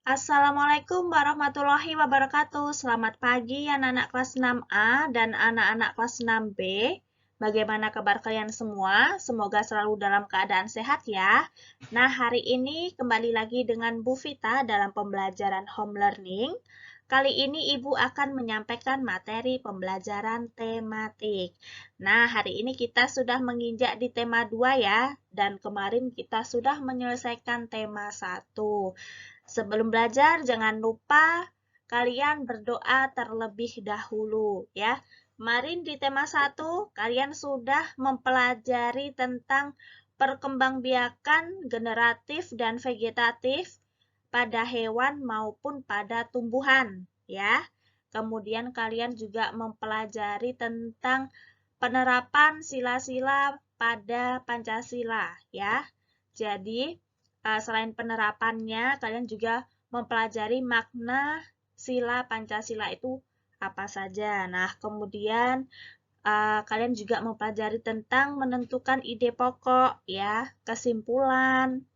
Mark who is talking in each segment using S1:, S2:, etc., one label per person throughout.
S1: Assalamualaikum warahmatullahi wabarakatuh. Selamat pagi anak-anak kelas 6A dan anak-anak kelas 6B. Bagaimana kabar kalian semua? Semoga selalu dalam keadaan sehat ya. Nah, hari ini kembali lagi dengan Bu Vita dalam pembelajaran home learning. Kali ini Ibu akan menyampaikan materi pembelajaran tematik. Nah, hari ini kita sudah menginjak di tema 2 ya, dan kemarin kita sudah menyelesaikan tema 1. Sebelum belajar, jangan lupa kalian berdoa terlebih dahulu ya. Kemarin di tema 1, kalian sudah mempelajari tentang perkembangbiakan generatif dan vegetatif pada hewan maupun pada tumbuhan ya. Kemudian kalian juga mempelajari tentang penerapan sila-sila pada Pancasila ya. Jadi, selain penerapannya, kalian juga mempelajari makna sila Pancasila itu apa saja. Nah, kemudian kalian juga mempelajari tentang menentukan ide pokok, ya, kesimpulan,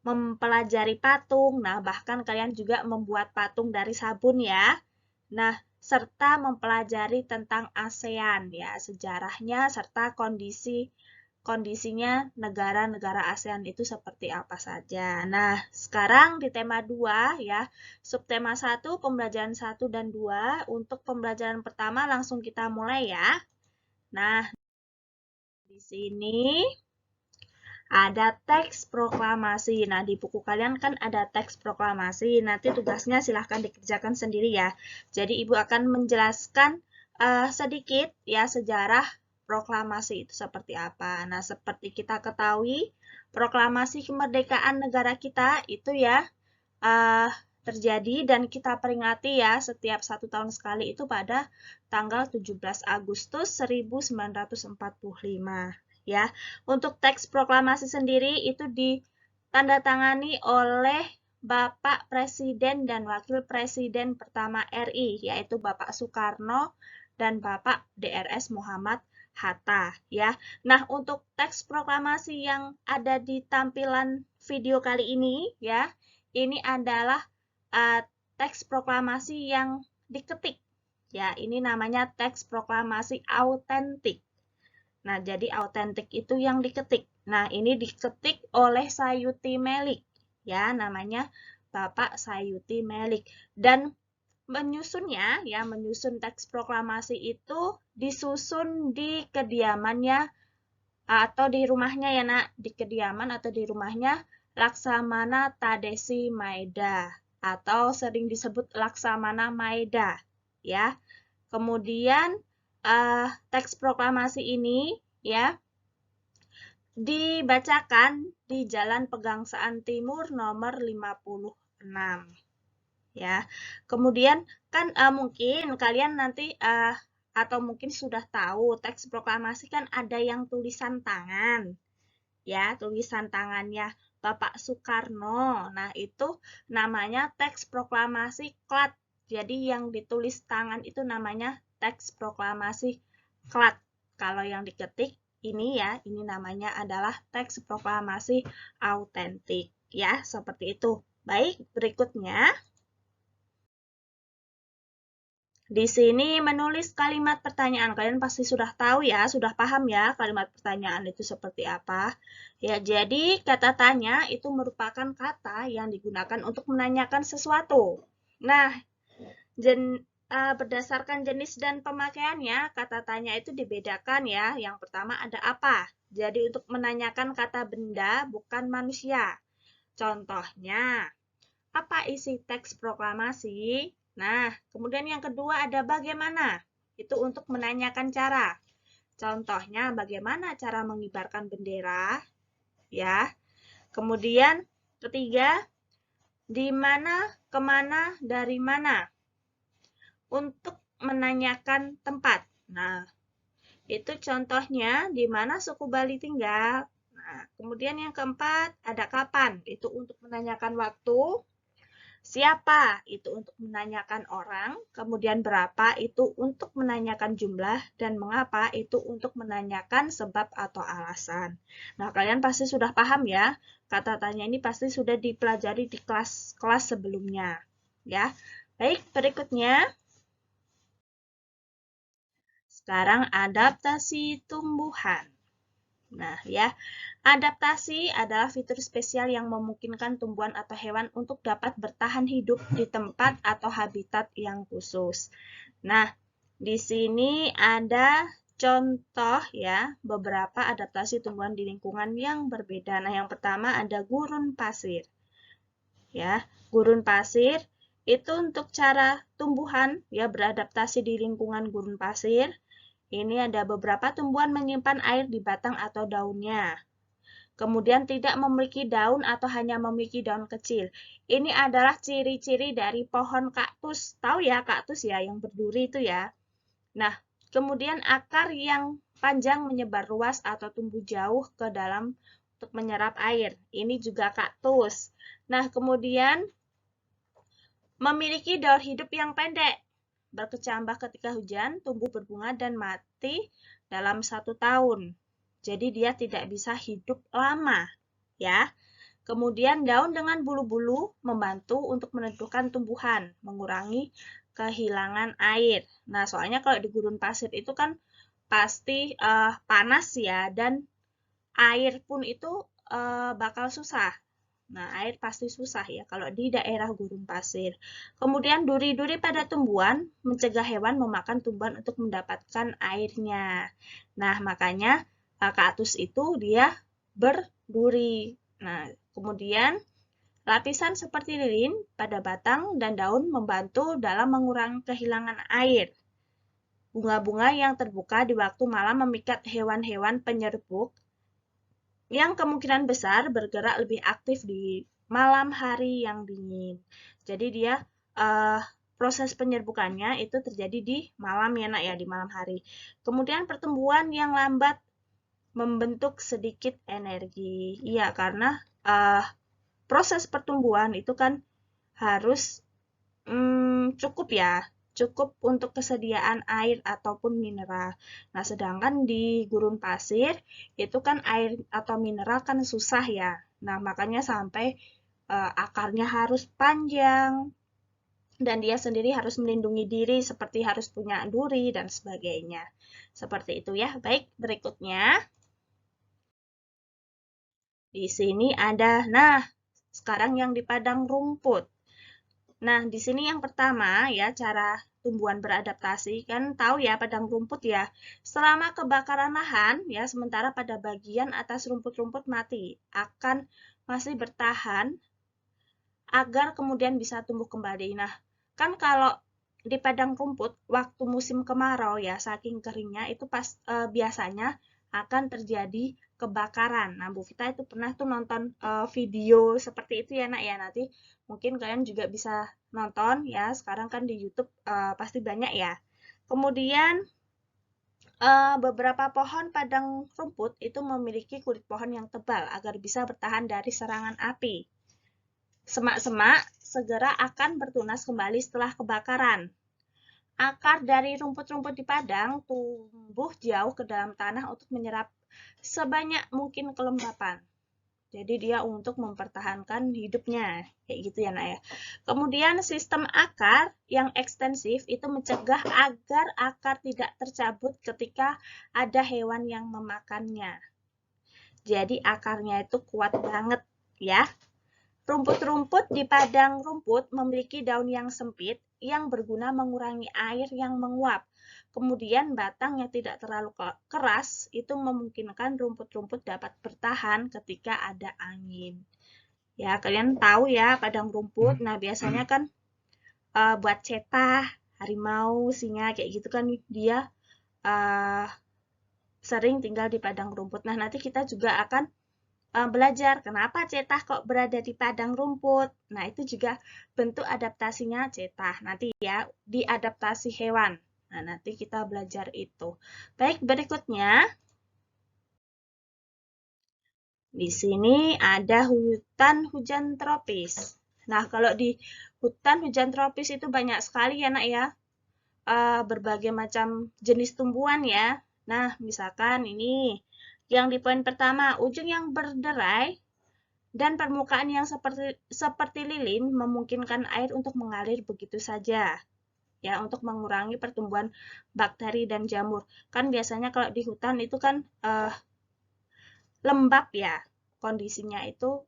S1: mempelajari patung. Nah, bahkan kalian juga membuat patung dari sabun ya. Nah, serta mempelajari tentang ASEAN ya, sejarahnya serta kondisinya negara-negara ASEAN itu seperti apa saja. Nah, sekarang di tema 2 ya, subtema 1, pembelajaran 1 dan 2. Untuk pembelajaran pertama langsung kita mulai ya. Nah, di sini ada teks proklamasi. Nah, di buku kalian kan ada teks proklamasi. Nanti tugasnya silahkan dikerjakan sendiri ya. Jadi, Ibu akan menjelaskan sedikit ya sejarah proklamasi itu seperti apa. Nah, seperti kita ketahui, proklamasi kemerdekaan negara kita itu ya terjadi dan kita peringati ya setiap 1 tahun sekali itu pada tanggal 17 Agustus 1945 ya. Untuk teks proklamasi sendiri itu ditandatangani oleh Bapak Presiden dan Wakil Presiden pertama RI, yaitu Bapak Soekarno dan Bapak DRS Muhammad Hatta ya. Nah, untuk teks proklamasi yang ada di tampilan video kali ini ya, ini adalah teks proklamasi yang diketik. Ya, ini namanya teks proklamasi autentik. Nah, jadi autentik itu yang diketik. Nah, ini diketik oleh Sayuti Melik. Ya, namanya Bapak Sayuti Melik. Dan menyusunnya, ya, menyusun teks proklamasi itu disusun di kediamannya atau di rumahnya ya, Nak. Di kediaman atau di rumahnya Laksamana Tadesi Maeda atau sering disebut Laksamana Maeda, ya. Kemudian teks proklamasi ini ya dibacakan di Jalan Pegangsaan Timur nomor 56 ya. Kemudian kan mungkin kalian nanti atau mungkin sudah tahu teks proklamasi kan ada yang tulisan tangan ya, tulisan tangannya Bapak Soekarno. Nah, itu namanya teks proklamasi klat. Jadi yang ditulis tangan itu namanya teks proklamasi klat. Kalau yang diketik ini ya, ini namanya adalah teks proklamasi autentik ya, seperti itu. Baik, berikutnya di sini menulis kalimat pertanyaan. Kalian pasti sudah tahu ya, sudah paham ya kalimat pertanyaan itu seperti apa. Ya, jadi kata tanya itu merupakan kata yang digunakan untuk menanyakan sesuatu. Nah, berdasarkan jenis dan pemakaiannya, kata tanya itu dibedakan ya. Yang pertama ada apa? Jadi untuk menanyakan kata benda, bukan manusia. Contohnya, apa isi teks proklamasi? Nah, kemudian yang kedua ada bagaimana? Itu untuk menanyakan cara. Contohnya, bagaimana cara mengibarkan bendera? Ya. Kemudian ketiga, di mana, kemana, dari mana? Untuk menanyakan tempat. Nah, itu contohnya di mana suku Bali tinggal. Nah, kemudian yang keempat, ada kapan? Itu untuk menanyakan waktu. Siapa? Itu untuk menanyakan orang. Kemudian berapa? Itu untuk menanyakan jumlah. Dan mengapa? Itu untuk menanyakan sebab atau alasan. Nah, kalian pasti sudah paham ya. kata tanya ini pasti sudah dipelajari di kelas-kelas sebelumnya, ya. Baik, berikutnya. Sekarang adaptasi tumbuhan. Nah, ya, adaptasi adalah fitur spesial yang memungkinkan tumbuhan atau hewan untuk dapat bertahan hidup di tempat atau habitat yang khusus. Nah, di sini ada contoh ya, beberapa adaptasi tumbuhan di lingkungan yang berbeda. Nah, yang pertama ada gurun pasir. Ya, gurun pasir itu untuk cara tumbuhan ya beradaptasi di lingkungan gurun pasir. Ini ada beberapa tumbuhan menyimpan air di batang atau daunnya. Kemudian tidak memiliki daun atau hanya memiliki daun kecil. Ini adalah ciri-ciri dari pohon kaktus. Tahu ya kaktus ya yang berduri itu ya. Nah, kemudian akar yang panjang menyebar luas atau tumbuh jauh ke dalam untuk menyerap air. Ini juga kaktus. Nah, kemudian memiliki daur hidup yang pendek. Berkecambah ketika hujan, tumbuh berbunga dan mati dalam 1 tahun. Jadi dia tidak bisa hidup lama, ya. Kemudian daun dengan bulu-bulu membantu untuk meneduhkan tumbuhan, mengurangi kehilangan air. Nah, soalnya kalau di gurun pasir itu kan pasti panas ya, dan air pun itu bakal susah. Nah, air pasti susah ya kalau di daerah gurun pasir. Kemudian duri-duri pada tumbuhan mencegah hewan memakan tumbuhan untuk mendapatkan airnya. Nah, makanya kaktus itu dia berduri. Nah, kemudian lapisan seperti lilin pada batang dan daun membantu dalam mengurangi kehilangan air. Bunga-bunga yang terbuka di waktu malam memikat hewan-hewan penyerbuk yang kemungkinan besar bergerak lebih aktif di malam hari yang dingin. Jadi dia proses penyerbukannya itu terjadi di malam ya nak ya, di malam hari. Kemudian pertumbuhan yang lambat membentuk sedikit energi. Iya, karena proses pertumbuhan itu kan harus cukup ya, cukup untuk kesediaan air ataupun mineral. Nah, sedangkan di gurun pasir itu kan air atau mineral kan susah ya. Nah, makanya sampai akarnya harus panjang dan dia sendiri harus melindungi diri seperti harus punya duri dan sebagainya. Seperti itu ya. Baik, berikutnya. Di sini ada, nah, sekarang yang di padang rumput. Nah, di sini yang pertama ya cara tumbuhan beradaptasi kan tahu ya padang rumput ya. Selama kebakaran lahan ya sementara pada bagian atas rumput-rumput mati akan masih bertahan agar kemudian bisa tumbuh kembali. Nah, kan kalau di padang rumput waktu musim kemarau ya saking keringnya itu biasanya akan terjadi kebakaran. Nah, Bu Vita itu pernah tuh nonton video seperti itu ya nak ya. Nanti mungkin kalian juga bisa nonton ya. Sekarang kan di YouTube pasti banyak ya. Kemudian beberapa pohon padang rumput itu memiliki kulit pohon yang tebal agar bisa bertahan dari serangan api. Semak-semak segera akan bertunas kembali setelah kebakaran. Akar dari rumput-rumput di padang tumbuh jauh ke dalam tanah untuk menyerap sebanyak mungkin kelembapan. Jadi dia untuk mempertahankan hidupnya, kayak gitu ya nak ya. Kemudian sistem akar yang ekstensif itu mencegah agar akar tidak tercabut ketika ada hewan yang memakannya. Jadi akarnya itu kuat banget ya. Rumput-rumput di padang rumput memiliki daun yang sempit yang berguna mengurangi air yang menguap. Kemudian batang yang tidak terlalu keras itu memungkinkan rumput-rumput dapat bertahan ketika ada angin. Ya, kalian tahu ya padang rumput. Nah, biasanya kan buat cetah, harimau, singa kayak gitu kan dia sering tinggal di padang rumput. Nah, nanti kita juga akan belajar kenapa cetah kok berada di padang rumput. Nah, itu juga bentuk adaptasinya cetah. Nanti ya, di adaptasi hewan. Nah, nanti kita belajar itu. Baik, berikutnya. Di sini ada hutan hujan tropis. Nah, kalau di hutan hujan tropis itu banyak sekali ya, nak ya. Berbagai macam jenis tumbuhan ya. Nah, misalkan ini yang di poin pertama, ujung yang berderai Dan permukaan yang seperti lilin memungkinkan air untuk mengalir begitu saja. Ya, untuk mengurangi pertumbuhan bakteri dan jamur. Kan biasanya kalau di hutan itu kan lembab ya. Kondisinya itu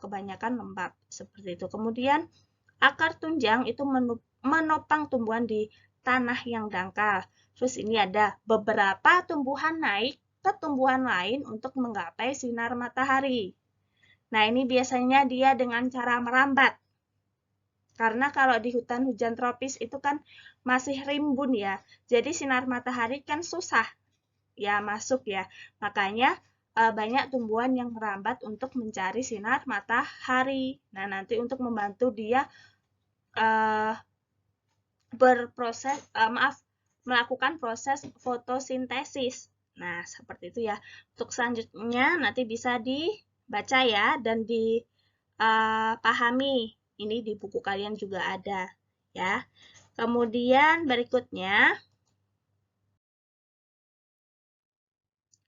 S1: kebanyakan lembab seperti itu. Kemudian akar tunjang itu menopang tumbuhan di tanah yang dangkal. Terus ini ada beberapa tumbuhan naik ke tumbuhan lain untuk menggapai sinar matahari. Nah, ini biasanya dia dengan cara merambat. Karena kalau di hutan hujan tropis itu kan masih rimbun ya. Jadi sinar matahari kan susah ya masuk ya. Makanya banyak tumbuhan yang merambat untuk mencari sinar matahari. Nah, nanti untuk membantu dia melakukan proses fotosintesis. Nah, seperti itu ya. Untuk selanjutnya nanti bisa dibaca ya dan dipahami. Ini di buku kalian juga ada ya. Kemudian berikutnya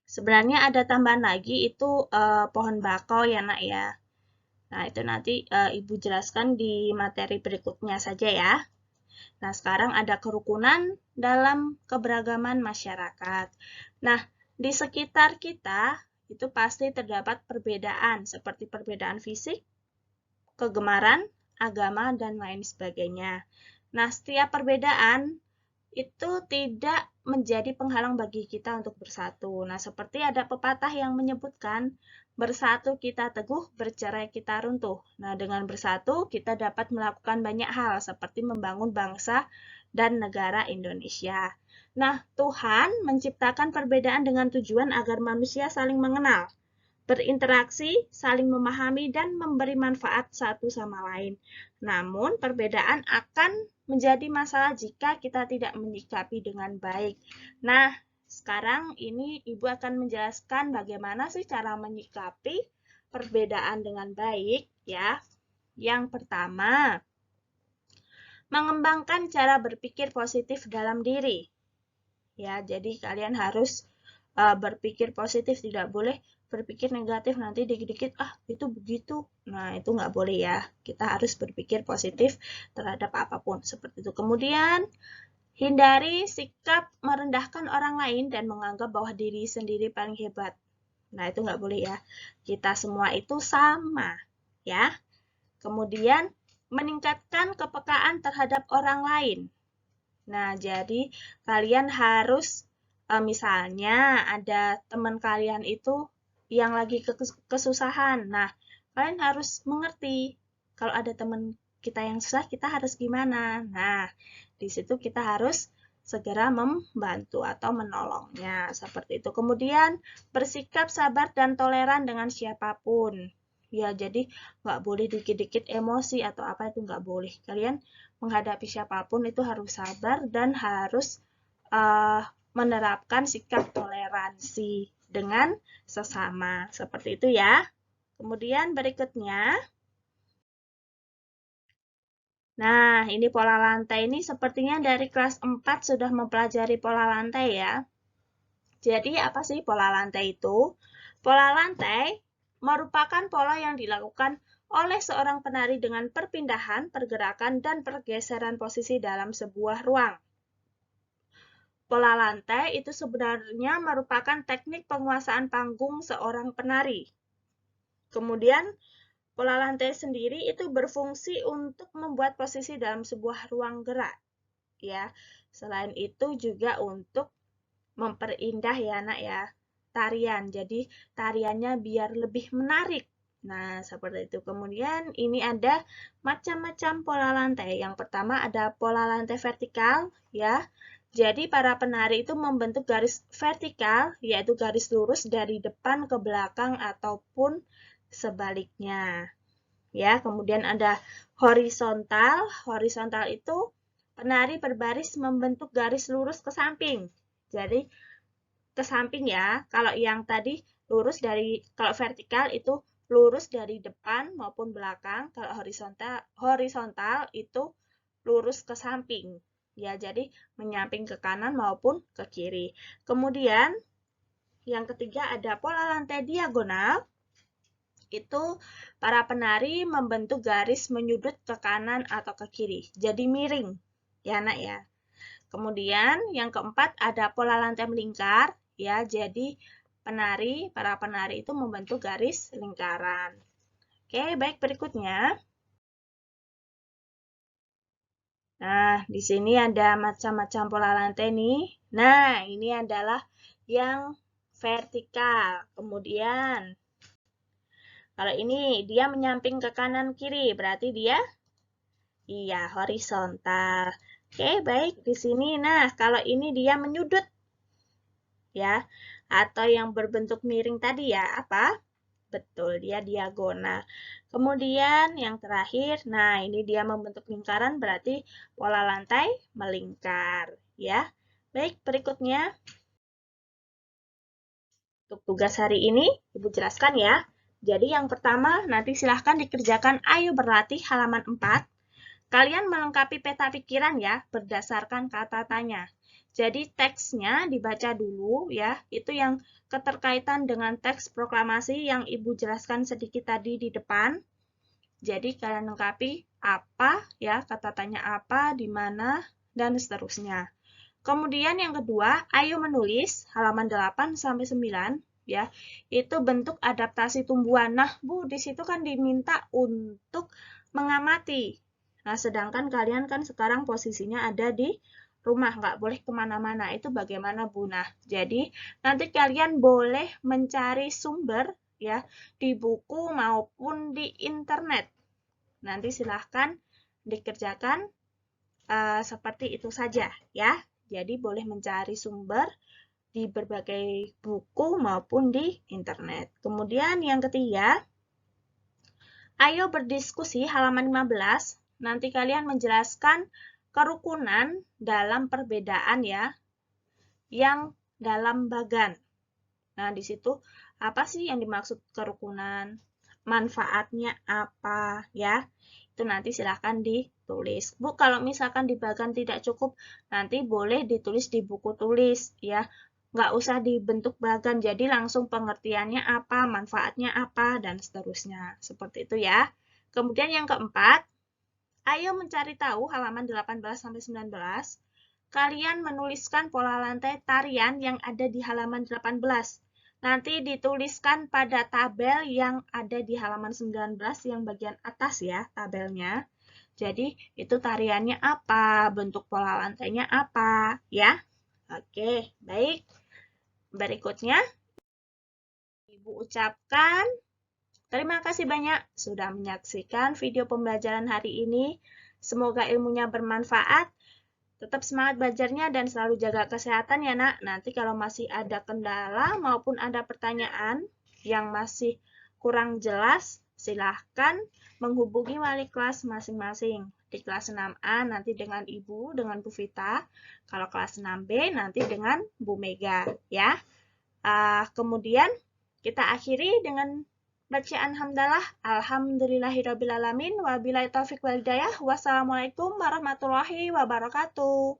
S1: sebenarnya ada tambahan lagi itu pohon bakau ya nak ya. Nah, itu nanti Ibu jelaskan di materi berikutnya saja ya. Nah, sekarang ada kerukunan dalam keberagaman masyarakat. Nah, di sekitar kita itu pasti terdapat perbedaan, seperti perbedaan fisik, kegemaran, agama, dan lain sebagainya. Nah, setiap perbedaan itu tidak menjadi penghalang bagi kita untuk bersatu. Nah, seperti ada pepatah yang menyebutkan, bersatu kita teguh, bercerai kita runtuh. Nah, dengan bersatu kita dapat melakukan banyak hal seperti membangun bangsa dan negara Indonesia. Nah, Tuhan menciptakan perbedaan dengan tujuan agar manusia saling mengenal, berinteraksi, saling memahami, dan memberi manfaat satu sama lain. Namun, perbedaan akan menjadi masalah jika kita tidak menyikapi dengan baik. Nah, sekarang ini Ibu akan menjelaskan bagaimana sih cara menyikapi perbedaan dengan baik, ya. Yang pertama, mengembangkan cara berpikir positif dalam diri. Ya, jadi kalian harus berpikir positif, tidak boleh berpikir negatif, nanti dikit-dikit itu begitu. Nah, itu nggak boleh ya. Kita harus berpikir positif terhadap apapun seperti itu. Kemudian hindari sikap merendahkan orang lain dan menganggap bahwa diri sendiri paling hebat. Nah, itu nggak boleh ya. Kita semua itu sama ya. Kemudian meningkatkan kepekaan terhadap orang lain. Nah, jadi kalian harus misalnya ada teman kalian itu yang lagi kesusahan. Nah, kalian harus mengerti kalau ada teman kita yang susah, kita harus gimana. Nah, di situ kita harus segera membantu atau menolongnya. Seperti itu. Kemudian bersikap sabar dan toleran dengan siapapun. Ya, jadi nggak boleh dikit-dikit emosi atau apa itu nggak boleh. Kalian menghadapi siapapun itu harus sabar dan harus menerapkan sikap toleransi dengan sesama. Seperti itu ya. Kemudian berikutnya, nah ini pola lantai ini sepertinya dari kelas 4 sudah mempelajari pola lantai ya. Jadi apa sih pola lantai itu? Pola lantai merupakan pola yang dilakukan oleh seorang penari dengan perpindahan, pergerakan, dan pergeseran posisi dalam sebuah ruang. Pola lantai itu sebenarnya merupakan teknik penguasaan panggung seorang penari. Kemudian, pola lantai sendiri itu berfungsi untuk membuat posisi dalam sebuah ruang gerak. Ya, selain itu juga untuk memperindah ya nak ya, tarian. Jadi tariannya biar lebih menarik. Nah, seperti itu. Kemudian ini ada macam-macam pola lantai. Yang pertama ada pola lantai vertikal ya. Jadi para penari itu membentuk garis vertikal, yaitu garis lurus dari depan ke belakang ataupun sebaliknya. Ya, kemudian ada horizontal. Horizontal itu penari berbaris membentuk garis lurus ke samping. Jadi ke samping ya. Kalau yang tadi kalau vertikal itu lurus dari depan maupun belakang. Kalau horizontal itu lurus ke samping. Ya, jadi menyamping ke kanan maupun ke kiri. Kemudian yang ketiga ada pola lantai diagonal. itu para penari membentuk garis menyudut ke kanan atau ke kiri. Jadi miring, ya nak ya. Kemudian yang keempat ada pola lantai melingkar, ya. Jadi para penari itu membentuk garis lingkaran. Oke, baik berikutnya. Nah, di sini ada macam-macam pola lantai nih. Nah, ini adalah yang vertikal. Kemudian, kalau ini dia menyamping ke kanan kiri, berarti dia iya horizontal. Oke, baik di sini. Nah, kalau ini dia menyudut ya atau yang berbentuk miring tadi ya, apa? Betul, dia diagonal. Kemudian yang terakhir, nah ini dia membentuk lingkaran berarti pola lantai melingkar ya. Baik, berikutnya. Untuk tugas hari ini, Ibu jelaskan ya. Jadi yang pertama, nanti silahkan dikerjakan Ayo Berlatih halaman 4. Kalian melengkapi peta pikiran ya, berdasarkan kata tanya. Jadi teksnya dibaca dulu ya, itu yang keterkaitan dengan teks proklamasi yang Ibu jelaskan sedikit tadi di depan. Jadi kalian lengkapi apa ya, kata tanya apa, di mana, dan seterusnya. Kemudian yang kedua, ayo menulis halaman 8-9 ya. Itu bentuk adaptasi tumbuhan. Nah, Bu, di situ kan diminta untuk mengamati. Nah, sedangkan kalian kan sekarang posisinya ada di rumah, nggak boleh kemana-mana. Itu bagaimana, Bu? Nah, jadi nanti kalian boleh mencari sumber ya di buku maupun di internet. Nanti silahkan dikerjakan seperti itu saja ya. Jadi boleh mencari sumber di berbagai buku maupun di internet. Kemudian yang ketiga, ayo berdiskusi halaman 15. Nanti kalian menjelaskan kerukunan dalam perbedaan ya, yang dalam bagan. Nah, di situ apa sih yang dimaksud kerukunan? Manfaatnya apa ya? Itu nanti silahkan ditulis. Bu, kalau misalkan di bagan tidak cukup, nanti boleh ditulis di buku tulis ya. Nggak usah dibentuk bagan, jadi langsung pengertiannya apa, manfaatnya apa, dan seterusnya. Seperti itu ya. Kemudian yang keempat, ayo mencari tahu halaman 18-19. Kalian menuliskan pola lantai tarian yang ada di halaman 18. Nanti dituliskan pada tabel yang ada di halaman 19 yang bagian atas ya, tabelnya. Jadi, itu tariannya apa, bentuk pola lantainya apa, ya. Oke, baik. Berikutnya, Ibu ucapkan terima kasih banyak sudah menyaksikan video pembelajaran hari ini. Semoga ilmunya bermanfaat. Tetap semangat belajarnya dan selalu jaga kesehatan ya nak. Nanti kalau masih ada kendala maupun ada pertanyaan yang masih kurang jelas, silahkan menghubungi wali kelas masing-masing. Di kelas 6A nanti dengan Ibu, dengan Bu Vita. Kalau kelas 6B nanti dengan Bu Mega ya. Kemudian kita akhiri dengan bacaan hamdalah. Alhamdulillahirrabbilalamin. Wabillahi taufiq wal hidayah. Wassalamualaikum warahmatullahi wabarakatuh.